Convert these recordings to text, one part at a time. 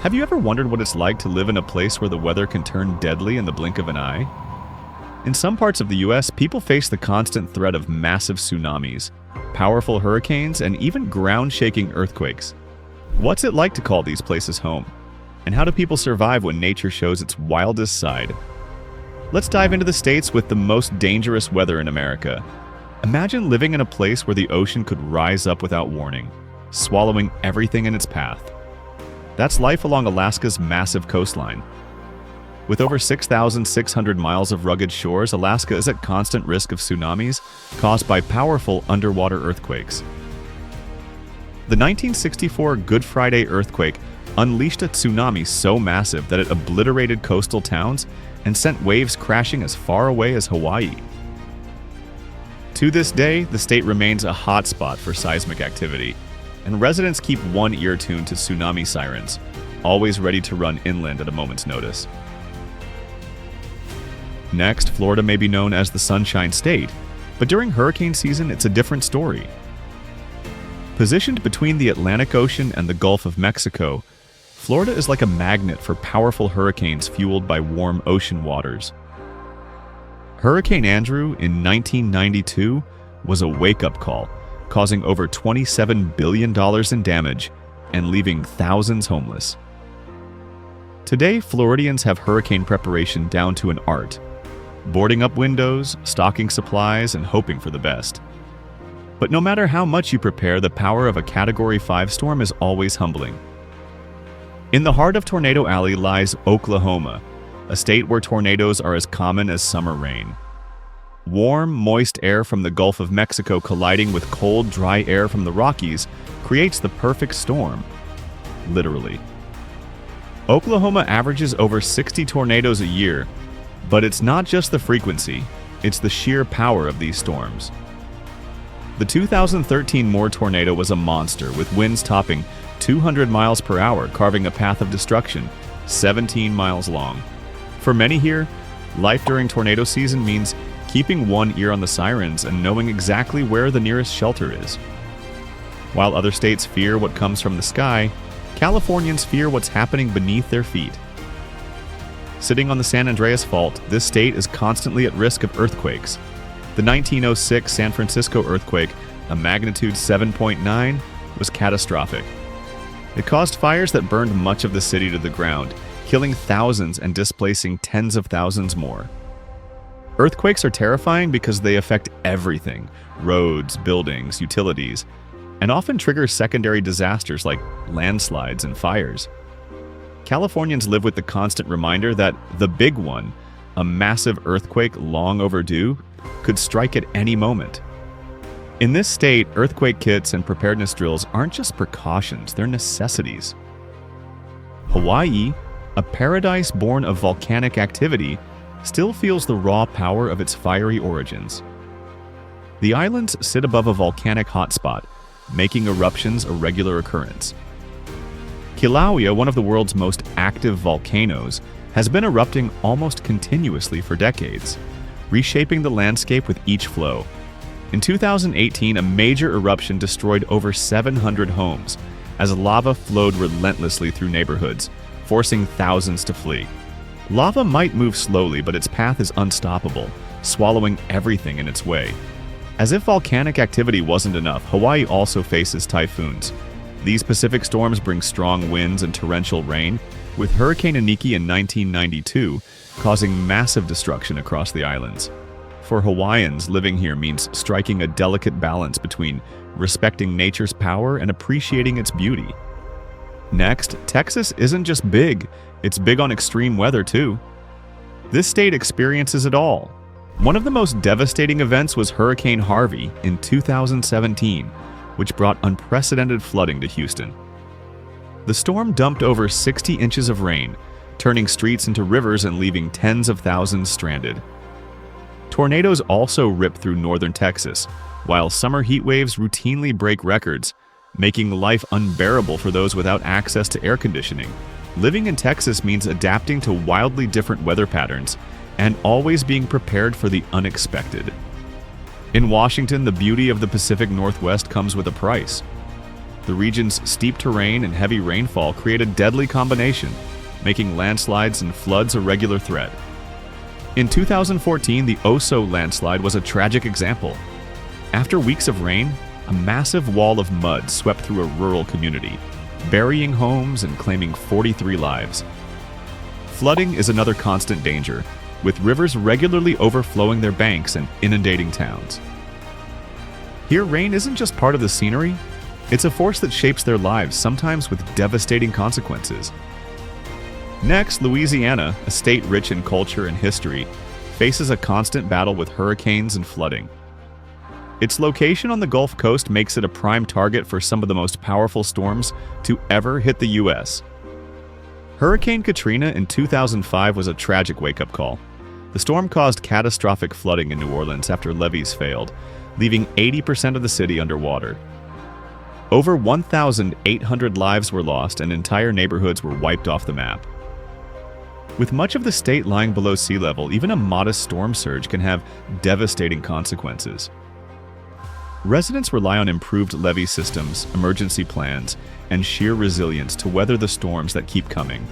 Have you ever wondered what it's like to live in a place where the weather can turn deadly in the blink of an eye? In some parts of the US, people face the constant threat of massive tsunamis, powerful hurricanes, and even ground-shaking earthquakes. What's it like to call these places home? And how do people survive when nature shows its wildest side? Let's dive into the states with the most dangerous weather in America. Imagine living in a place where the ocean could rise up without warning, swallowing everything in its path. That's life along Alaska's massive coastline. With over 6,600 miles of rugged shores, Alaska is at constant risk of tsunamis caused by powerful underwater earthquakes. The 1964 Good Friday earthquake unleashed a tsunami so massive that it obliterated coastal towns and sent waves crashing as far away as Hawaii. To this day, the state remains a hotspot for seismic activity, and residents keep one ear tuned to tsunami sirens, always ready to run inland at a moment's notice. Next, Florida may be known as the Sunshine State, but during hurricane season, it's a different story. Positioned between the Atlantic Ocean and the Gulf of Mexico, Florida is like a magnet for powerful hurricanes fueled by warm ocean waters. Hurricane Andrew in 1992 was a wake-up call, causing over $27 billion in damage and leaving thousands homeless. Today, Floridians have hurricane preparation down to an art, boarding up windows, stocking supplies, and hoping for the best. But no matter how much you prepare, the power of a Category 5 storm is always humbling. In the heart of Tornado Alley lies Oklahoma, a state where tornadoes are as common as summer rain. Warm, moist air from the Gulf of Mexico colliding with cold, dry air from the Rockies creates the perfect storm. Literally. Oklahoma averages over 60 tornadoes a year, but it's not just the frequency, it's the sheer power of these storms. The 2013 Moore tornado was a monster, with winds topping 200 miles per hour, carving a path of destruction 17 miles long. For many here, life during tornado season means keeping one ear on the sirens and knowing exactly where the nearest shelter is. While other states fear what comes from the sky, Californians fear what's happening beneath their feet. Sitting on the San Andreas Fault, this state is constantly at risk of earthquakes. The 1906 San Francisco earthquake, a magnitude 7.9, was catastrophic. It caused fires that burned much of the city to the ground, killing thousands and displacing tens of thousands more. Earthquakes are terrifying because they affect everything: roads, buildings, utilities, and often trigger secondary disasters like landslides and fires. Californians live with the constant reminder that the big one, a massive earthquake long overdue, could strike at any moment. In this state, earthquake kits and preparedness drills aren't just precautions, they're necessities. Hawaii, a paradise born of volcanic activity, still feels the raw power of its fiery origins. The islands sit above a volcanic hotspot, making eruptions a regular occurrence. Kilauea, one of the world's most active volcanoes, has been erupting almost continuously for decades, reshaping the landscape with each flow. In 2018, a major eruption destroyed over 700 homes as lava flowed relentlessly through neighborhoods, forcing thousands to flee. Lava might move slowly, but its path is unstoppable, swallowing everything in its way. As if volcanic activity wasn't enough, Hawaii also faces typhoons. These Pacific storms bring strong winds and torrential rain, with Hurricane Iniki in 1992 causing massive destruction across the islands. For Hawaiians, living here means striking a delicate balance between respecting nature's power and appreciating its beauty. Next, Texas isn't just big, it's big on extreme weather too. This state experiences it all. One of the most devastating events was Hurricane Harvey in 2017, which brought unprecedented flooding to Houston. The storm dumped over 60 inches of rain, turning streets into rivers and leaving tens of thousands stranded. Tornadoes also rip through northern Texas, while summer heat waves routinely break records, making life unbearable for those without access to air conditioning. Living in Texas means adapting to wildly different weather patterns and always being prepared for the unexpected. In Washington, the beauty of the Pacific Northwest comes with a price. The region's steep terrain and heavy rainfall create a deadly combination, making landslides and floods a regular threat. In 2014, the Oso landslide was a tragic example. After weeks of rain, a massive wall of mud swept through a rural community, burying homes and claiming 43 lives. Flooding is another constant danger, with rivers regularly overflowing their banks and inundating towns. Here, rain isn't just part of the scenery, it's a force that shapes their lives, sometimes with devastating consequences. Next, Louisiana, a state rich in culture and history, faces a constant battle with hurricanes and flooding. Its location on the Gulf Coast makes it a prime target for some of the most powerful storms to ever hit the U.S. Hurricane Katrina in 2005 was a tragic wake-up call. The storm caused catastrophic flooding in New Orleans after levees failed, leaving 80% of the city underwater. Over 1,800 lives were lost and entire neighborhoods were wiped off the map. With much of the state lying below sea level, even a modest storm surge can have devastating consequences. Residents rely on improved levee systems, emergency plans, and sheer resilience to weather the storms that keep coming.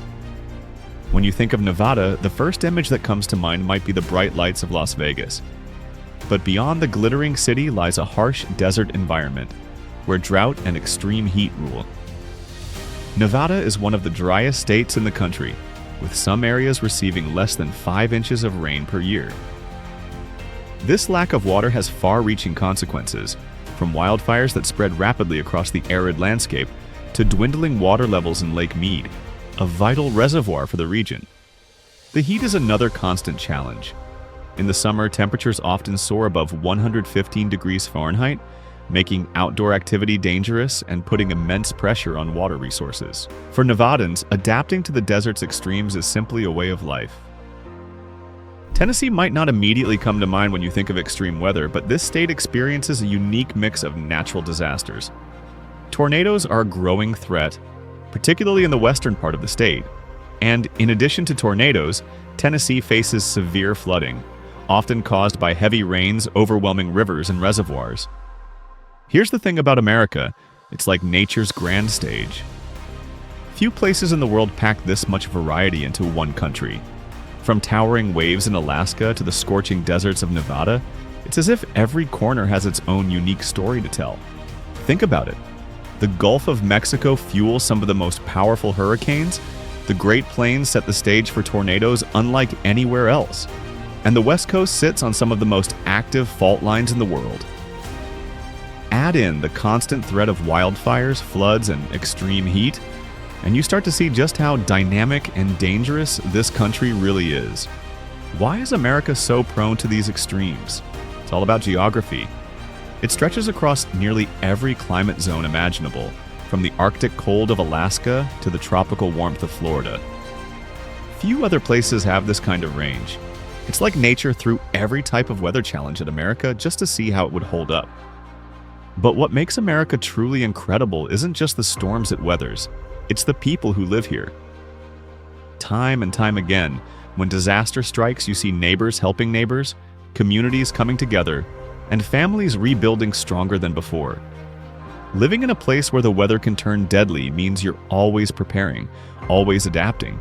When you think of Nevada, the first image that comes to mind might be the bright lights of Las Vegas. But beyond the glittering city lies a harsh desert environment, where drought and extreme heat rule. Nevada is one of the driest states in the country, with some areas receiving less than 5 inches of rain per year. This lack of water has far-reaching consequences, from wildfires that spread rapidly across the arid landscape to dwindling water levels in Lake Mead, a vital reservoir for the region. The heat is another constant challenge. In the summer, temperatures often soar above 115 degrees Fahrenheit, making outdoor activity dangerous and putting immense pressure on water resources. For Nevadans, adapting to the desert's extremes is simply a way of life. Tennessee might not immediately come to mind when you think of extreme weather, but this state experiences a unique mix of natural disasters. Tornadoes are a growing threat, particularly in the western part of the state. And in addition to tornadoes, Tennessee faces severe flooding, often caused by heavy rains overwhelming rivers and reservoirs. Here's the thing about America, it's like nature's grand stage. Few places in the world pack this much variety into one country. From towering waves in Alaska to the scorching deserts of Nevada, it's as if every corner has its own unique story to tell. Think about it. The Gulf of Mexico fuels some of the most powerful hurricanes, the Great Plains set the stage for tornadoes unlike anywhere else, and the West Coast sits on some of the most active fault lines in the world. Add in the constant threat of wildfires, floods, and extreme heat, and you start to see just how dynamic and dangerous this country really is. Why is America so prone to these extremes? It's all about geography. It stretches across nearly every climate zone imaginable, from the Arctic cold of Alaska to the tropical warmth of Florida. Few other places have this kind of range. It's like nature threw every type of weather challenge at America just to see how it would hold up. But what makes America truly incredible isn't just the storms it weathers, it's the people who live here. Time and time again, when disaster strikes, you see neighbors helping neighbors, communities coming together, and families rebuilding stronger than before. Living in a place where the weather can turn deadly means you're always preparing, always adapting.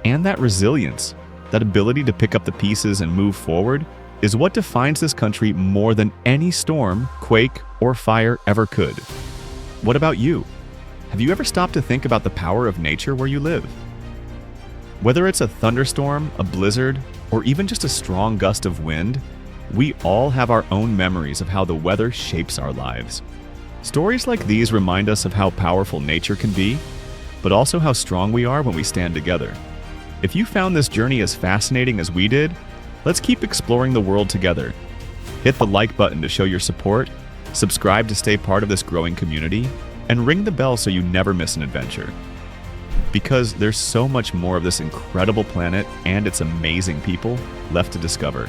And that resilience, that ability to pick up the pieces and move forward, is what defines this country more than any storm, quake, or fire ever could. What about you? Have you ever stopped to think about the power of nature where you live? Whether it's a thunderstorm, a blizzard, or even just a strong gust of wind, we all have our own memories of how the weather shapes our lives. Stories like these remind us of how powerful nature can be, but also how strong we are when we stand together. If you found this journey as fascinating as we did, let's keep exploring the world together. Hit the like button to show your support, subscribe to stay part of this growing community, and ring the bell so you never miss an adventure. Because there's so much more of this incredible planet and its amazing people left to discover.